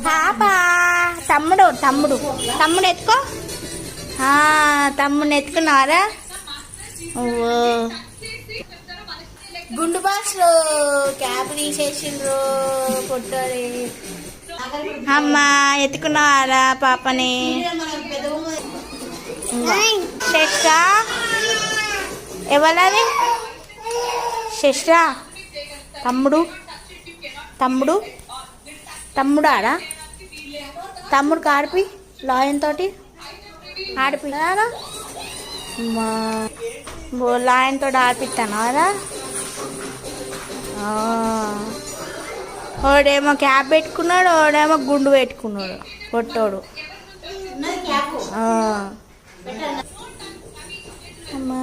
పాపా తమ్ముడు తమ్ముడు తమ్ముడు ఎత్తుకో. తమ్ముడిని ఎత్తుకున్నారా? ఓ గుండు బాస్లో క్యాప్ తీసేసిండ్రు పొట్టడి. అమ్మా ఎత్తుకున్నారా పాపని? శేషా ఎవరది? శేషా తమ్ముడు తమ్ముడు తమ్ముడు ఆడా? తమ్ముడు ఆడిపి లాయన్ తోటి ఆడిపిస్తారా? లాయన్ తోటి ఆడిపిస్తాను కదా. ఓడేమో క్యాప్ పెట్టుకున్నాడు, ఓడేమో గుండు పెట్టుకున్నాడు పొట్టోడు. అమ్మా